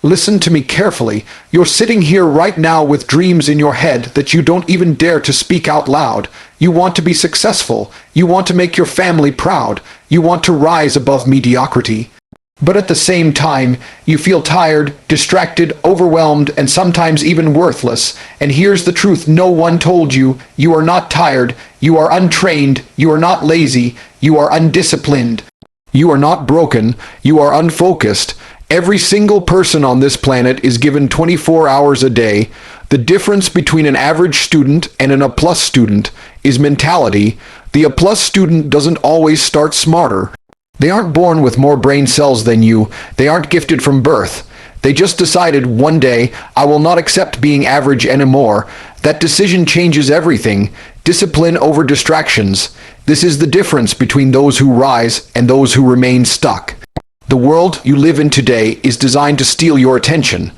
Listen to me carefully. You're sitting here right now with dreams in your head that you don't even dare to speak out loud. You want to be successful. You want to make your family proud. You want to rise above mediocrity. But at the same time, you feel tired, distracted, overwhelmed, and sometimes even worthless. And here's the truth no one told you. You are not tired. You are untrained. You are not lazy. You are undisciplined. You are not broken. You are unfocused. Every single person on this planet is given 24 hours a day. The difference between an average student and an A+ student is mentality. The A+ student doesn't always start smarter. They aren't born with more brain cells than you. They aren't gifted from birth. They just decided one day, I will not accept being average anymore. That decision changes everything. Discipline over distractions. This is the difference between those who rise and those who remain stuck. The world you live in today is designed to steal your attention.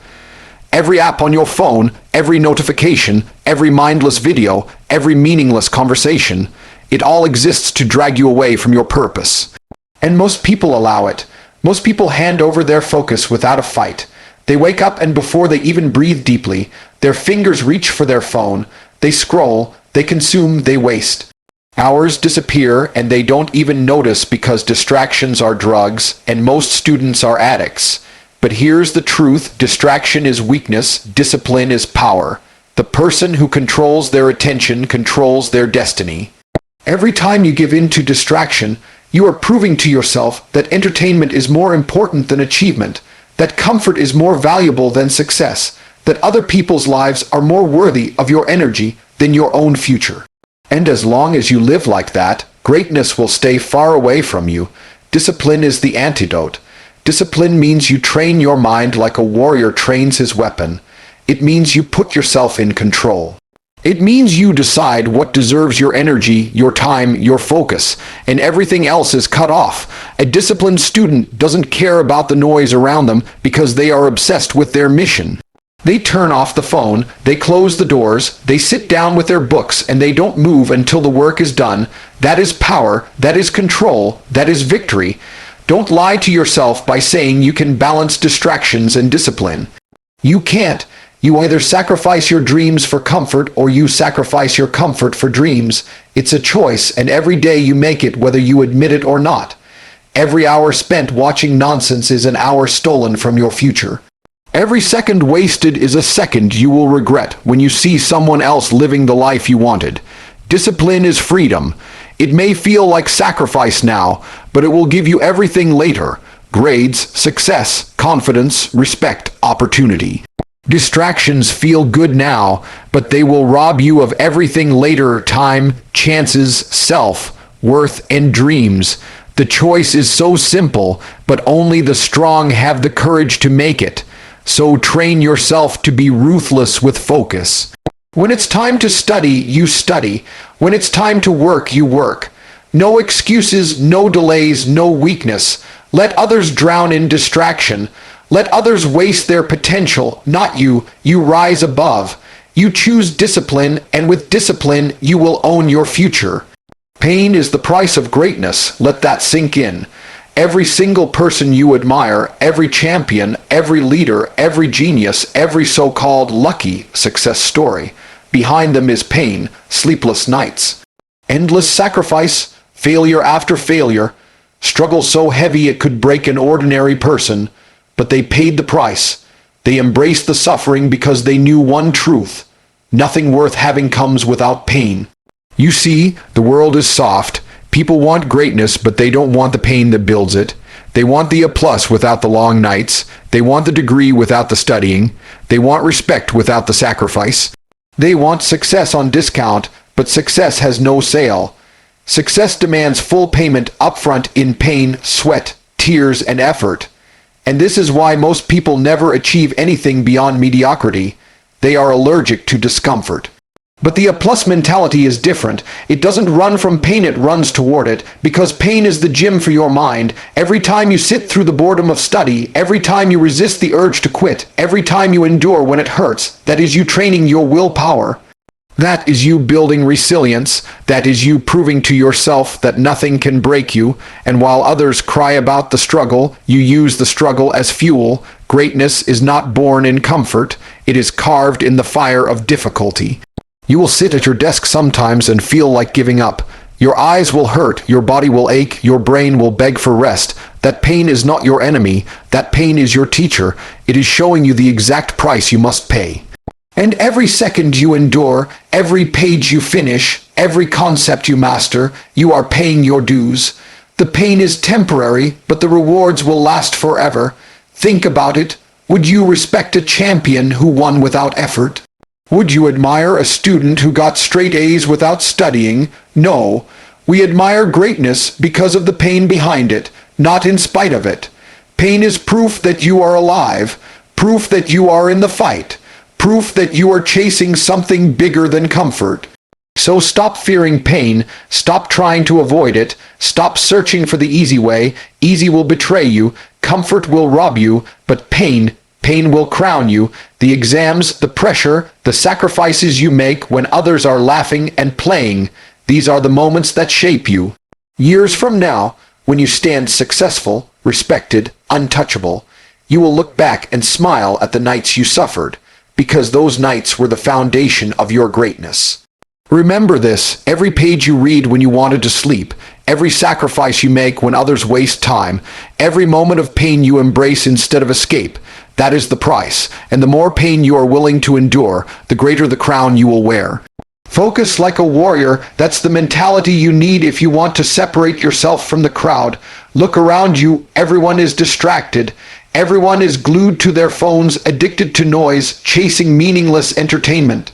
Every app on your phone, every notification, every mindless video, every meaningless conversation, it all exists to drag you away from your purpose. And most people allow it. Most people hand over their focus without a fight. They wake up and before they even breathe deeply, their fingers reach for their phone. They scroll, they consume, they waste. Hours disappear and they don't even notice because distractions are drugs and most students are addicts. But here's the truth, distraction is weakness, discipline is power. The person who controls their attention controls their destiny. Every time you give in to distraction, you are proving to yourself that entertainment is more important than achievement, that comfort is more valuable than success, that other people's lives are more worthy of your energy than your own future. And as long as you live like that, greatness will stay far away from you. Discipline is the antidote. Discipline means you train your mind like a warrior trains his weapon. It means you put yourself in control. It means you decide what deserves your energy, your time, your focus, and everything else is cut off. A disciplined student doesn't care about the noise around them because they are obsessed with their mission. They turn off the phone, they close the doors, they sit down with their books, and they don't move until the work is done. That is power, that is control, that is victory. Don't lie to yourself by saying you can balance distractions and discipline. You can't. You either sacrifice your dreams for comfort or you sacrifice your comfort for dreams. It's a choice, and every day you make it whether you admit it or not. Every hour spent watching nonsense is an hour stolen from your future. Every second wasted is a second you will regret when you see someone else living the life you wanted. Discipline is freedom. It may feel like sacrifice now, but it will give you everything later. Grades, success, confidence, respect, opportunity. Distractions feel good now, but they will rob you of everything later: time, chances, self, worth, and dreams. The choice is so simple, but only the strong have the courage to make it. So train yourself to be ruthless with focus. When it's time to study, you study. When it's time to work, you work. No excuses, no delays, no weakness. Let others drown in distraction. Let others waste their potential, not you. You rise above. You choose discipline, and with discipline, you will own your future. Pain is the price of greatness. Let that sink in. Every single person you admire, every champion, every leader, every genius, every so-called lucky success story, behind them is pain, sleepless nights, endless sacrifice, failure after failure, struggle so heavy it could break an ordinary person. But they paid the price. They embraced the suffering because they knew one truth: nothing worth having comes without pain. You see, the world is soft. People want greatness, but they don't want the pain that builds it. They want the A+ without the long nights. They want the degree without the studying. They want respect without the sacrifice. They want success on discount, but success has no sale. Success demands full payment upfront in pain, sweat, tears, and effort. And this is why most people never achieve anything beyond mediocrity. They are allergic to discomfort. But the A+ mentality is different. It doesn't run from pain, it runs toward it, because pain is the gym for your mind. Every time you sit through the boredom of study, every time you resist the urge to quit, every time you endure when it hurts, that is you training your willpower. That is you building resilience. That is you proving to yourself that nothing can break you. And while others cry about the struggle, you use the struggle as fuel. Greatness is not born in comfort, it is carved in the fire of difficulty. You will sit at your desk sometimes and feel like giving up. Your eyes will hurt, your body will ache, your brain will beg for rest. That pain is not your enemy, that pain is your teacher. It is showing you the exact price you must pay. And every second you endure, every page you finish, every concept you master, you are paying your dues. The pain is temporary, but the rewards will last forever. Think about it. Would you respect a champion who won without effort? Would you admire a student who got straight A's without studying? No. We admire greatness because of the pain behind it, not in spite of it. Pain is proof that you are alive, proof that you are in the fight, proof that you are chasing something bigger than comfort. So stop fearing pain, stop trying to avoid it, stop searching for the easy way. Easy will betray you, comfort will rob you, but pain will crown you. The exams, the pressure, the sacrifices you make when others are laughing and playing, these are the moments that shape you. Years from now, when you stand successful, respected, untouchable, you will look back and smile at the nights you suffered, because those nights were the foundation of your greatness. Remember this, every page you read when you wanted to sleep, every sacrifice you make when others waste time, every moment of pain you embrace instead of escape, that is the price, and the more pain you are willing to endure, the greater the crown you will wear. Focus like a warrior, that's the mentality you need if you want to separate yourself from the crowd. Look around you, everyone is distracted. Everyone is glued to their phones, addicted to noise, chasing meaningless entertainment.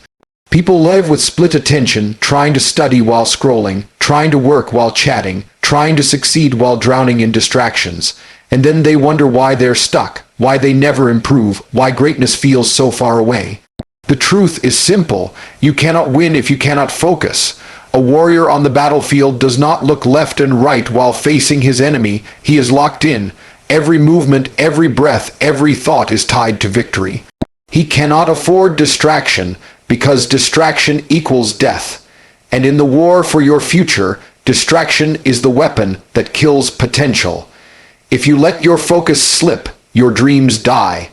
People live with split attention, trying to study while scrolling, trying to work while chatting, trying to succeed while drowning in distractions. And then they wonder why they're stuck, why they never improve, why greatness feels so far away. The truth is simple. You cannot win if you cannot focus. A warrior on the battlefield does not look left and right while facing his enemy. He is locked in. Every movement, every breath, every thought is tied to victory. He cannot afford distraction, because distraction equals death. And in the war for your future, distraction is the weapon that kills potential. If you let your focus slip, your dreams die.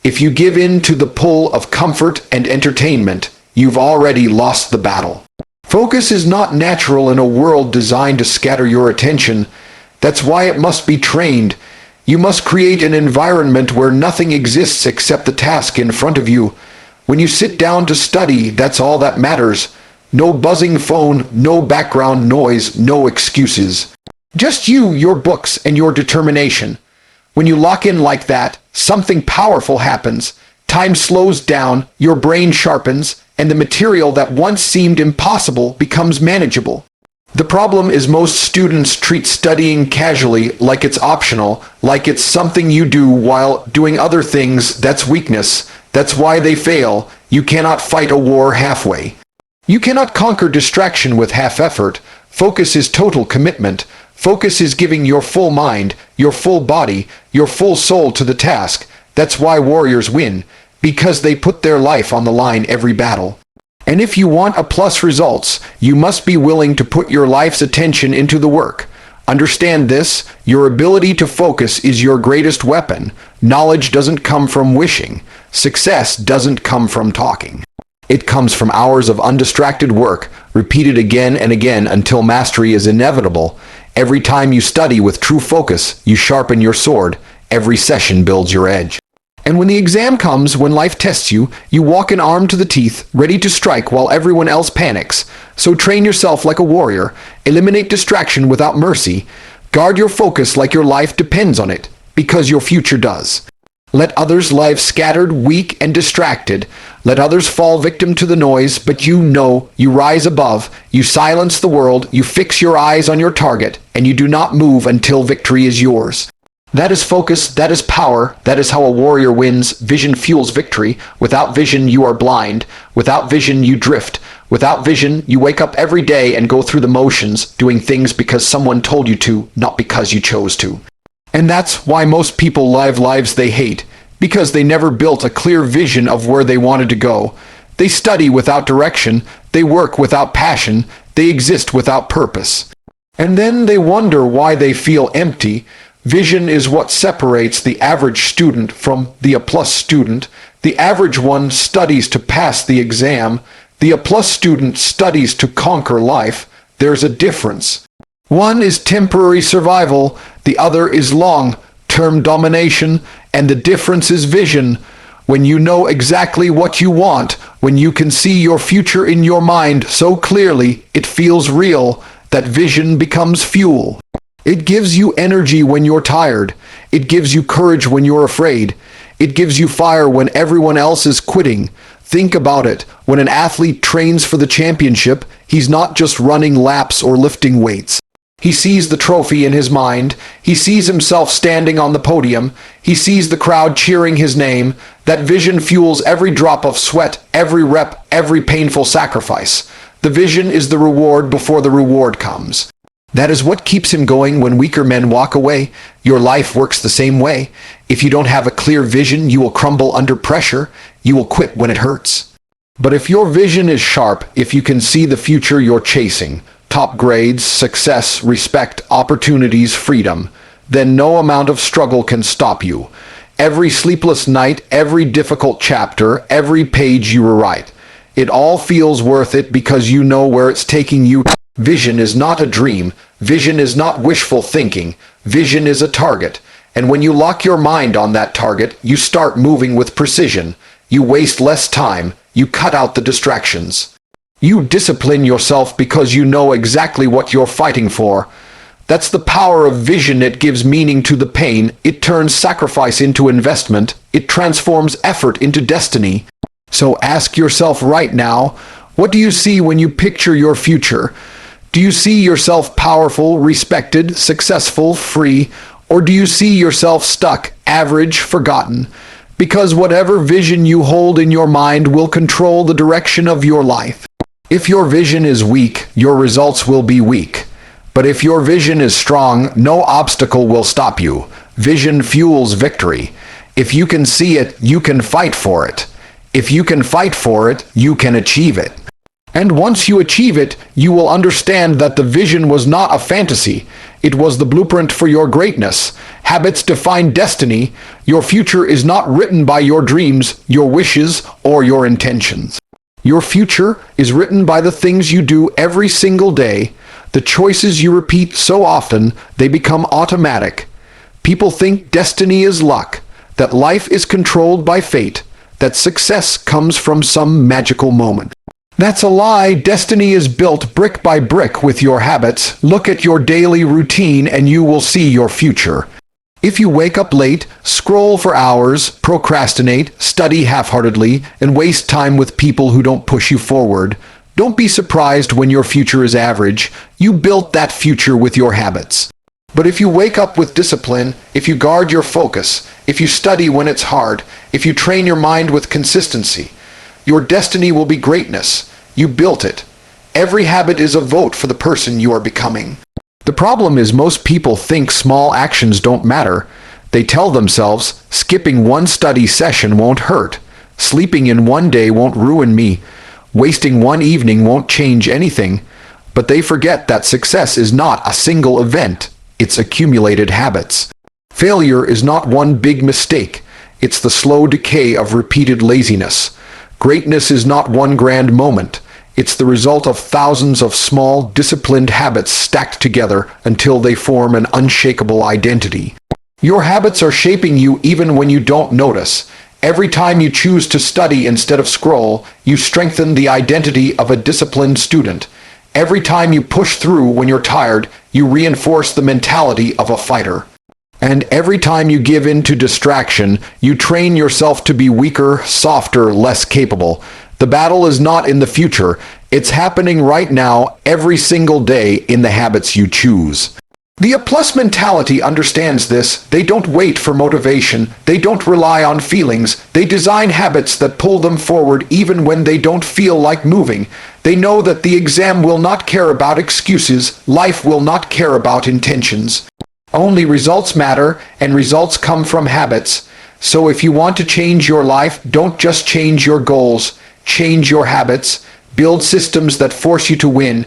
If you give in to the pull of comfort and entertainment, you've already lost the battle. Focus is not natural in a world designed to scatter your attention. That's why it must be trained. You must create an environment where nothing exists except the task in front of you. When you sit down to study, that's all that matters. No buzzing phone, no background noise, no excuses. Just you, your books, and your determination. When you lock in like that, something powerful happens. Time slows down, your brain sharpens, and the material that once seemed impossible becomes manageable. The problem is most students treat studying casually, like it's optional, like it's something you do while doing other things. That's weakness. That's why they fail. You cannot fight a war halfway. You cannot conquer distraction with half effort. Focus is total commitment. Focus is giving your full mind, your full body, your full soul to the task. That's why warriors win, because they put their life on the line every battle. And if you want a plus results, you must be willing to put your life's attention into the work. Understand this, your ability to focus is your greatest weapon. Knowledge doesn't come from wishing. Success doesn't come from talking. It comes from hours of undistracted work, repeated again and again until mastery is inevitable. Every time you study with true focus, you sharpen your sword. Every session builds your edge. And when the exam comes, when life tests you, you walk an arm to the teeth, ready to strike while everyone else panics. So train yourself like a warrior. Eliminate distraction without mercy. Guard your focus like your life depends on it, because your future does. Let others live scattered, weak, and distracted. Let others fall victim to the noise, but you know, you rise above, you silence the world, you fix your eyes on your target, and you do not move until victory is yours. That is focus, that is power, that is how a warrior wins. Vision fuels victory. Without vision, you are blind. Without vision, you drift. Without vision, you wake up every day and go through the motions, doing things because someone told you to, not because you chose to. And that's why most people live lives they hate, because they never built a clear vision of where they wanted to go. They study without direction, they work without passion, they exist without purpose. And then they wonder why they feel empty. Vision is what separates the average student from the A+ student. The average one studies to pass the exam. The A+ student studies to conquer life. There's a difference. One is temporary survival, the other is long-term domination, and the difference is vision. When you know exactly what you want, when you can see your future in your mind so clearly, it feels real. That vision becomes fuel. It gives you energy when you're tired. It gives you courage when you're afraid. It gives you fire when everyone else is quitting. Think about it. When an athlete trains for the championship, he's not just running laps or lifting weights. He sees the trophy in his mind. He sees himself standing on the podium. He sees the crowd cheering his name. That vision fuels every drop of sweat, every rep, every painful sacrifice. The vision is the reward before the reward comes. That is what keeps him going when weaker men walk away. Your life works the same way. If you don't have a clear vision, you will crumble under pressure. You will quit when it hurts. But if your vision is sharp, if you can see the future you're chasing, top grades, success, respect, opportunities, freedom, then no amount of struggle can stop you. Every sleepless night, every difficult chapter, every page you rewrite, it all feels worth it because you know where it's taking you. Vision is not a dream. Vision is not wishful thinking. Vision is a target. And when you lock your mind on that target, you start moving with precision. You waste less time. You cut out the distractions. You discipline yourself because you know exactly what you're fighting for. That's the power of vision. It gives meaning to the pain. It turns sacrifice into investment. It transforms effort into destiny. So ask yourself right now, what do you see when you picture your future? Do you see yourself powerful, respected, successful, free, or do you see yourself stuck, average, forgotten? Because whatever vision you hold in your mind will control the direction of your life. If your vision is weak, your results will be weak. But if your vision is strong, no obstacle will stop you. Vision fuels victory. If you can see it, you can fight for it. If you can fight for it, you can achieve it. And once you achieve it, you will understand that the vision was not a fantasy. It was the blueprint for your greatness. Habits define destiny. Your future is not written by your dreams, your wishes, or your intentions. Your future is written by the things you do every single day, the choices you repeat so often they become automatic. People think destiny is luck, that life is controlled by fate, that success comes from some magical moment. That's a lie. Destiny is built brick by brick with your habits. Look at your daily routine and you will see your future. If you wake up late, scroll for hours, procrastinate, study half-heartedly, and waste time with people who don't push you forward, don't be surprised when your future is average. You built that future with your habits. But if you wake up with discipline, if you guard your focus, if you study when it's hard, if you train your mind with consistency, your destiny will be greatness. You built it. Every habit is a vote for the person you are becoming. The problem is most people think small actions don't matter. They tell themselves, skipping one study session won't hurt. Sleeping in one day won't ruin me. Wasting one evening won't change anything. But they forget that success is not a single event. It's accumulated habits. Failure is not one big mistake. It's the slow decay of repeated laziness. Greatness is not one grand moment. It's the result of thousands of small, disciplined habits stacked together until they form an unshakable identity. Your habits are shaping you even when you don't notice. Every time you choose to study instead of scroll, you strengthen the identity of a disciplined student. Every time you push through when you're tired, you reinforce the mentality of a fighter. And every time you give in to distraction, you train yourself to be weaker, softer, less capable. The battle is not in the future. It's happening right now, every single day, in the habits you choose. The A+ mentality understands this. They don't wait for motivation. They don't rely on feelings. They design habits that pull them forward even when they don't feel like moving. They know that the exam will not care about excuses. Life will not care about intentions. Only results matter, and results come from habits. So if you want to change your life, don't just change your goals. Change your habits. Build systems that force you to win.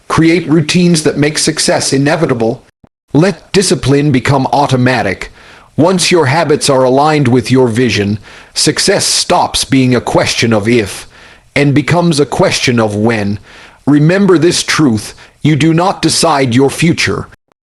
Create routines that make success inevitable. Let discipline become automatic. Once your habits are aligned with your vision, success stops being a question of if and becomes a question of when. Remember this truth: you do not decide your future.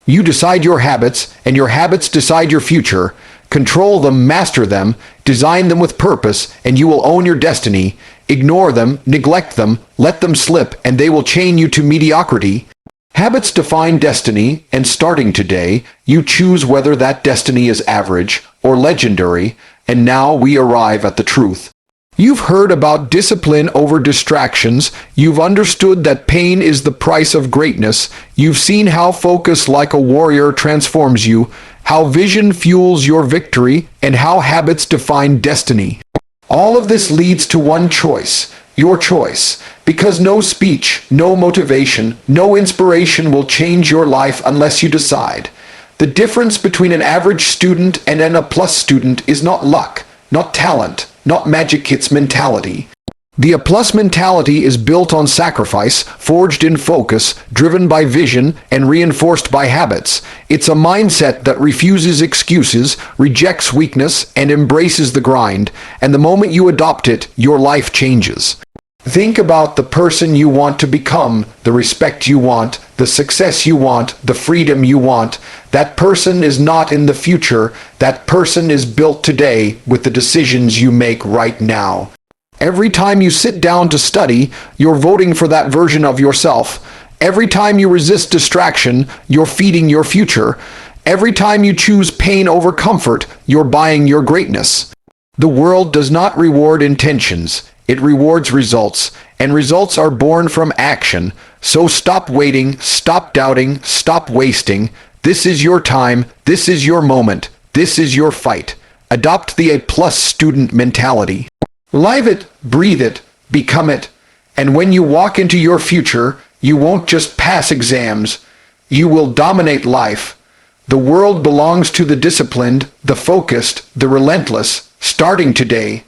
You decide your habits, and your habits decide your future. Control them, master them, design them with purpose, and you will own your destiny. Ignore them, neglect them, let them slip, and they will chain you to mediocrity. Habits define destiny, and starting today, you choose whether that destiny is average or legendary, and now we arrive at the truth. You've heard about discipline over distractions. You've understood that pain is the price of greatness. You've seen how focus like a warrior transforms you, how vision fuels your victory, and how habits define destiny. All of this leads to one choice, your choice, because no speech, no motivation, no inspiration will change your life unless you decide. The difference between an average student and an A+ student is not luck, not talent, not magic kits mentality. The A+ mentality is built on sacrifice, forged in focus, driven by vision, and reinforced by habits. It's a mindset that refuses excuses, rejects weakness, and embraces the grind. And the moment you adopt it, your life changes. Think about the person you want to become, the respect you want, the success you want, the freedom you want. That person is not in the future. That person is built today with the decisions you make right now. Every time you sit down to study, you're voting for that version of yourself. Every time you resist distraction, you're feeding your future. Every time you choose pain over comfort, you're buying your greatness. The world does not reward intentions. It rewards results, and results are born from action. So stop waiting, stop doubting, stop wasting. This is your time, this is your moment, this is your fight. Adopt the A+ student mentality. Live it, breathe it, become it. And when you walk into your future, you won't just pass exams. You will dominate life. The world belongs to the disciplined, the focused, the relentless. Starting today,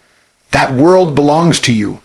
that world belongs to you.